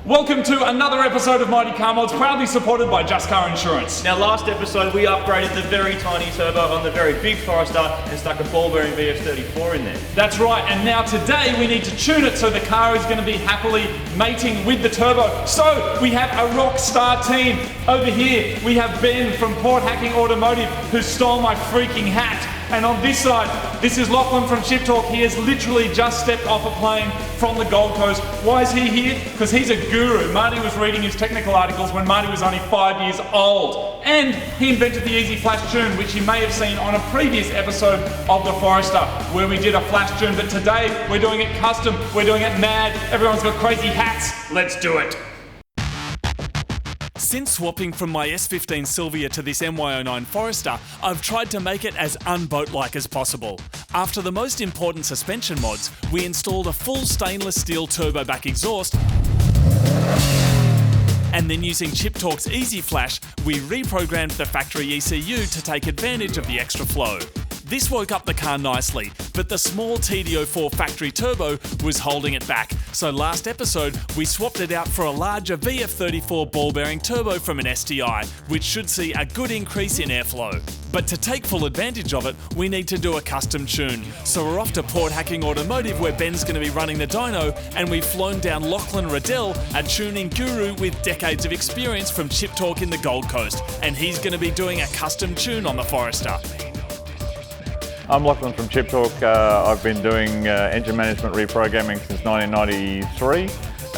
Welcome to another episode of Mighty Car Mods, proudly supported by Just Car Insurance. Now, last episode we upgraded the very tiny turbo on the very big Forester and stuck a ball bearing VF34 in there. That's right, and now today we need to tune it so the car is going to be happily mating with the turbo. So we have a rock star team. Over here we have Ben from Port Hacking Automotive, who stole my freaking hat. And on this side, this is Lachlan from Chip Talk. He has literally just stepped off a plane from the Gold Coast. Why is he here? Because he's a guru. Marty was reading his technical articles when Marty was only 5 years old. And he invented the Easy Flash Tune, which you may have seen on a previous episode of the Forester, where we did a flash tune. But today, we're doing it custom. We're doing it mad. Everyone's got crazy hats. Let's do it. Since swapping from my S15 Silvia to this MY09 Forester, I've tried to make it as unboat-like as possible. After the most important suspension mods, we installed a full stainless steel turbo back exhaust, and then using Chip Talk's Easy Flash, we reprogrammed the factory ECU to take advantage of the extra flow. This woke up the car nicely, but the small TD04 factory turbo was holding it back, so last episode we swapped it out for a larger VF34 ball bearing turbo from an STI, which should see a good increase in airflow. But to take full advantage of it, we need to do a custom tune. So we're off to Port Hacking Automotive, where Ben's going to be running the dyno, and we've flown down Lachlan Riddell, a tuning guru with decades of experience from Chip Talk in the Gold Coast, and he's going to be doing a custom tune on the Forester. I'm Lachlan from Chip Talk. I've been doing engine management reprogramming since 1993.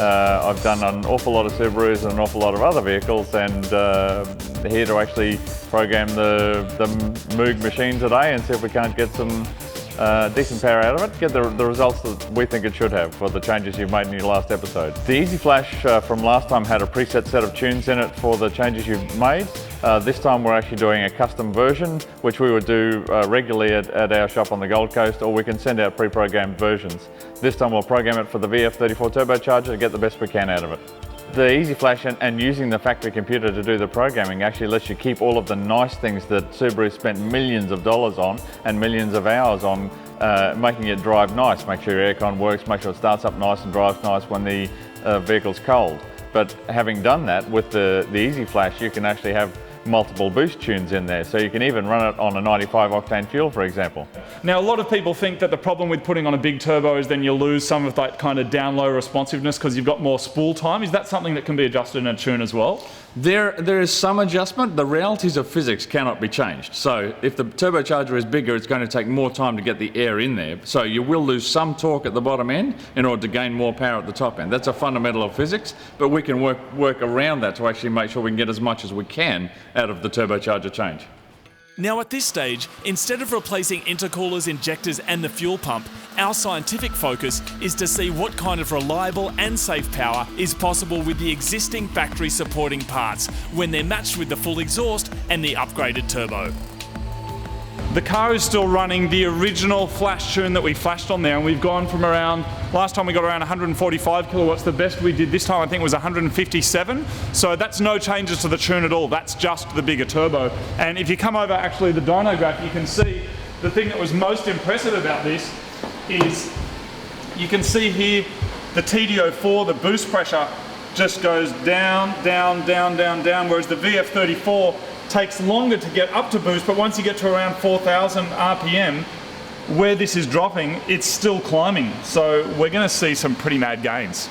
I've done an awful lot of Subarus and an awful lot of other vehicles, and here to actually program the Moog machine today and see if we can't get some decent power out of it, get the results that we think it should have for the changes you've made in your last episode. The Easy Flash from last time had a preset set of tunes in it for the changes you've made. This time we're actually doing a custom version, which we would do regularly at our shop on the Gold Coast, or we can send out pre-programmed versions. This time we'll program it for the VF34 turbocharger to get the best we can out of it. The Easy Flash and using the factory computer to do the programming actually lets you keep all of the nice things that Subaru spent millions of dollars on and millions of hours on, making it drive nice. Make sure your aircon works, make sure it starts up nice and drives nice when the vehicle's cold. But having done that with the Easy Flash, you can actually have multiple boost tunes in there, so you can even run it on a 95 octane fuel, for example. Now, a lot of people think that the problem with putting on a big turbo is then you lose some of that kind of down low responsiveness because you've got more spool time. Is that something that can be adjusted in a tune as well? There is some adjustment. The realities of physics cannot be changed. So if the turbocharger is bigger, it's going to take more time to get the air in there. So you will lose some torque at the bottom end in order to gain more power at the top end. That's a fundamental of physics, but we can work around that to actually make sure we can get as much as we can out of the turbocharger change. Now at this stage, instead of replacing intercoolers, injectors and the fuel pump, our scientific focus is to see what kind of reliable and safe power is possible with the existing factory supporting parts when they're matched with the full exhaust and the upgraded turbo. The car is still running the original flash tune that we flashed on there, and we've gone from around, last time we got around 145 kilowatts, the best we did this time I think was 157, so that's no changes to the tune at all, that's just the bigger turbo. And if you come over actually the dyno graph, you can see the thing that was most impressive about this is you can see here the TD04, the boost pressure just goes down, down, down, down, down, whereas the VF34 takes longer to get up to boost, but once you get to around 4,000 RPM, where this is dropping, it's still climbing. So we're going to see some pretty mad gains.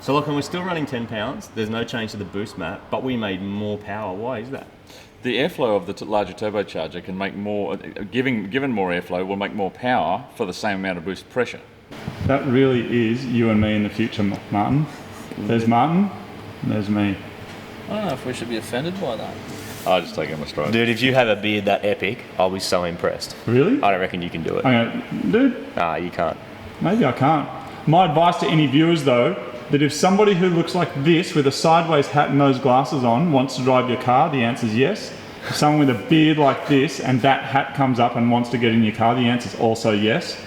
So look, we're still running 10 pounds, there's no change to the boost map, but we made more power. Why is that? The airflow of the larger turbocharger can make more, given more airflow, will make more power for the same amount of boost pressure. That really is you and me in the future, Martin. There's Martin, and there's me. I don't know if we should be offended by that. I'll just take him a stride. Dude, if you have a beard that epic, I'll be so impressed. Really? I don't reckon you can do it. Okay, dude. Nah, you can't. Maybe I can't. My advice to any viewers though, that if somebody who looks like this with a sideways hat and those glasses on wants to drive your car, the answer is yes. If someone with a beard like this and that hat comes up and wants to get in your car, the answer is also yes.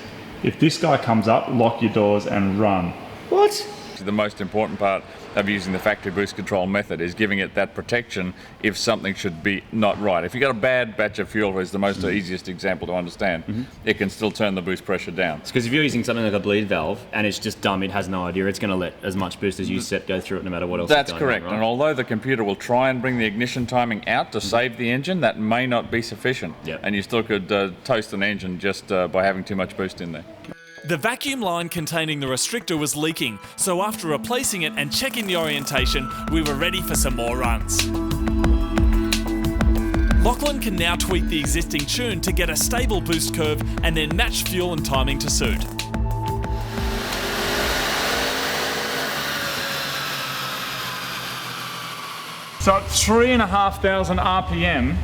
If this guy comes up, lock your doors and run. What? The most important part of using the factory boost control method is giving it that protection if something should be not right. If you've got a bad batch of fuel, is the most easiest example to understand, it can still turn the boost pressure down. Because if you're using something like a bleed valve and it's just dumb, it has no idea, it's going to let as much boost as you set go through it no matter what else That's is going correct. on, right? And although the computer will try and bring the ignition timing out to save the engine, that may not be sufficient. Yep. And you still could toast an engine just by having too much boost in there. The vacuum line containing the restrictor was leaking, so after replacing it and checking the orientation, we were ready for some more runs. Lachlan can now tweak the existing tune to get a stable boost curve and then match fuel and timing to suit. So at 3,500 RPM,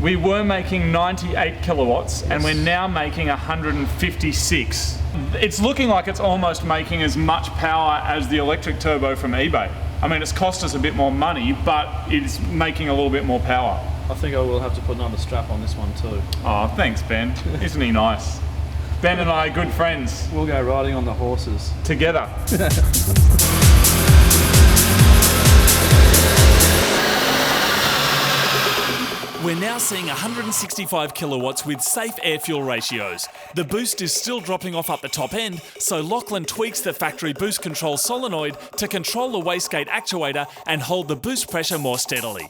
we were making 98 kilowatts and we're now making 156. It's looking like it's almost making as much power as the electric turbo from eBay. I mean, it's cost us a bit more money, but it's making a little bit more power. I think I will have to put another strap on this one too. Oh, thanks, Ben. Isn't he nice? Ben and I are good friends. We'll go riding on the horses. Together. We're now seeing 165 kilowatts with safe air-fuel ratios. The boost is still dropping off up the top end, so Lachlan tweaks the factory boost control solenoid to control the wastegate actuator and hold the boost pressure more steadily.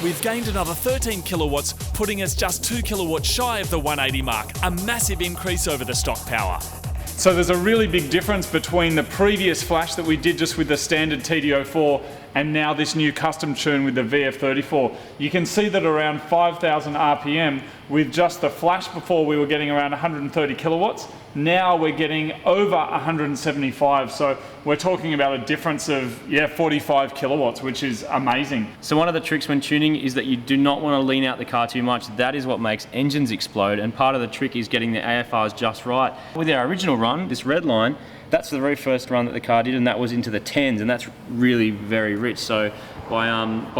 We've gained another 13 kilowatts, putting us just 2 kilowatts shy of the 180 mark, a massive increase over the stock power. So there's a really big difference between the previous flash that we did just with the standard TD04 and now this new custom tune with the VF34. You can see that around 5,000 RPM with just the flash before we were getting around 130 kilowatts. Now we're getting over 175. So we're talking about a difference of 45 kilowatts, which is amazing. So one of the tricks when tuning is that you do not want to lean out the car too much. That is what makes engines explode, and part of the trick is getting the AFRs just right. With our original run, this red line, that's the very first run that the car did, and that was into the 10s, and that's really very rich. So by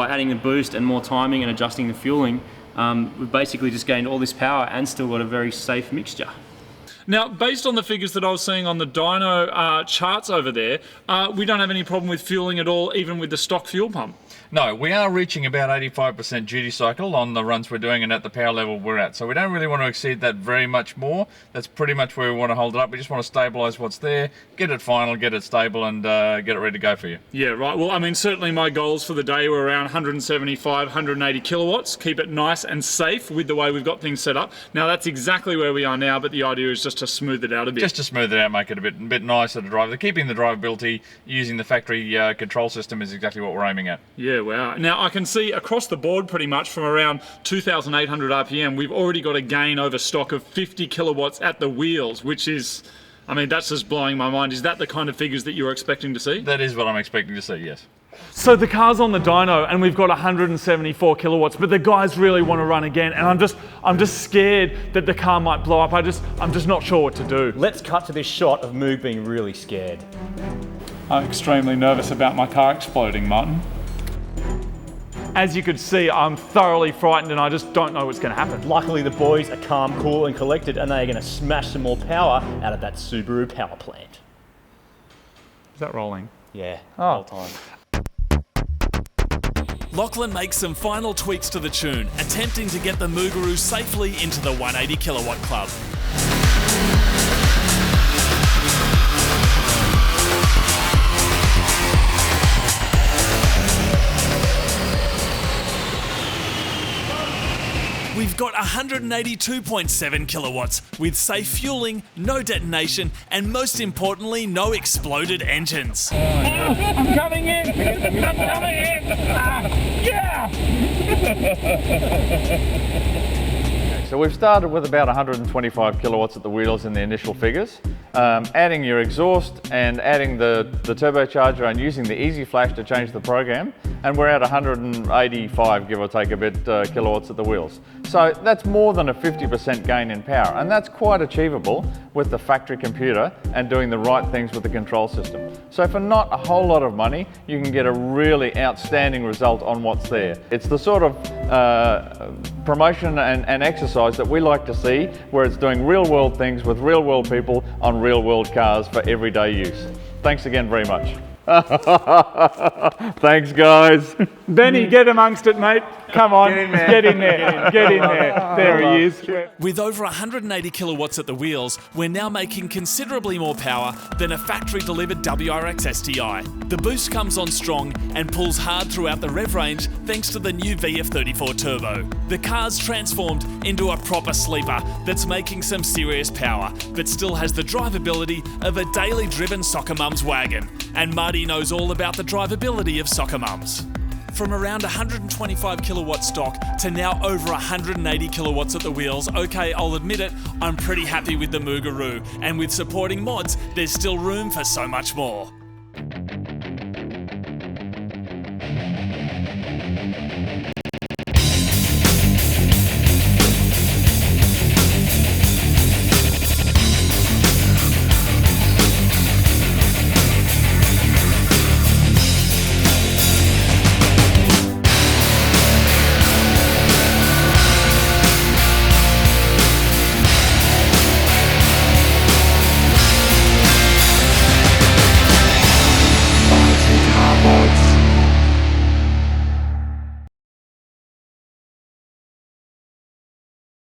adding the boost and more timing and adjusting the fueling, we've basically just gained all this power and still got a very safe mixture. Now, based on the figures that I was seeing on the dyno charts over there, we don't have any problem with fueling at all, even with the stock fuel pump. No, we are reaching about 85% duty cycle on the runs we're doing and at the power level we're at. So we don't really want to exceed that very much more. That's pretty much where we want to hold it up. We just want to stabilise what's there, get it final, get it stable, and get it ready to go for you. Yeah, right. Well, I mean, certainly my goals for the day were around 175, 180 kilowatts. Keep it nice and safe with the way we've got things set up. Now, that's exactly where we are now, but the idea is just to smooth it out a bit. Just to smooth it out, make it a bit nicer to drive. Keeping the drivability using the factory control system is exactly what we're aiming at. Yeah, wow. Now, I can see across the board pretty much from around 2,800 RPM, we've already got a gain over stock of 50 kilowatts at the wheels, which is, I mean, that's just blowing my mind. Is that the kind of figures that you were expecting to see? That is what I'm expecting to see, yes. So the car's on the dyno and we've got 174 kilowatts, but the guys really want to run again, and I'm just scared that the car might blow up. I'm just not sure what to do. Let's cut to this shot of Moog being really scared. I'm extremely nervous about my car exploding, Martin. As you could see, I'm thoroughly frightened and I just don't know what's going to happen. Luckily, the boys are calm, cool, and collected, and they are going to smash some more power out of that Subaru power plant. Is that rolling? Yeah, the whole time. Lachlan makes some final tweaks to the tune, attempting to get the Moogaroo safely into the 180 kilowatt club. We've got 182.7 kilowatts with safe fueling, no detonation, and most importantly, no exploded engines. I'm coming in! I'm coming in! Yeah! So we've started with about 125 kilowatts at the wheels in the initial figures, adding your exhaust and adding the turbocharger and using the Easy Flash to change the program, and we're at 185, give or take a bit, kilowatts at the wheels. So that's more than a 50% gain in power, and that's quite achievable with the factory computer and doing the right things with the control system. So for not a whole lot of money, you can get a really outstanding result on what's there. It's the sort of promotion and exercise that we like to see, where it's doing real world things with real world people on real world cars for everyday use. Thanks again very much. Thanks, guys. Benny, get amongst it, mate. Come on, get in there. Get in there. Get in there. There he is. With over 180 kilowatts at the wheels, we're now making considerably more power than a factory-delivered WRX STI. The boost comes on strong and pulls hard throughout the rev range thanks to the new VF34 Turbo. The car's transformed into a proper sleeper that's making some serious power, but still has the drivability of a daily driven soccer mum's wagon. And Marty knows all about the drivability of soccer mums. From around 125 kilowatt stock to now over 180 kilowatts at the wheels, okay, I'll admit it, I'm pretty happy with the Moogaroo, and with supporting mods, there's still room for so much more.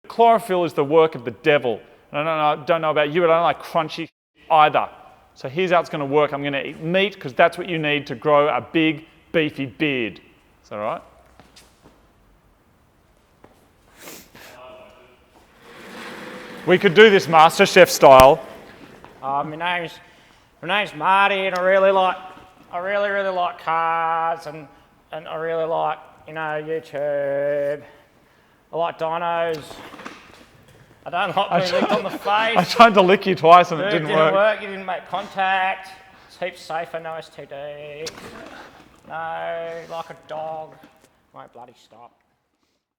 Chlorophyll is the work of the devil. And I don't know about you, but I don't like crunchy either. So here's how it's going to work. I'm going to eat meat because that's what you need to grow a big, beefy beard. Is that all right? We could do this Master Chef style. My name's Marty, and I really like cars, and I really like, YouTube. I like dynos. I don't like being licked on the face. I tried to lick you twice and it didn't work. You didn't make contact. It's heaps safer, no STD. No, like a dog. Won't bloody stop.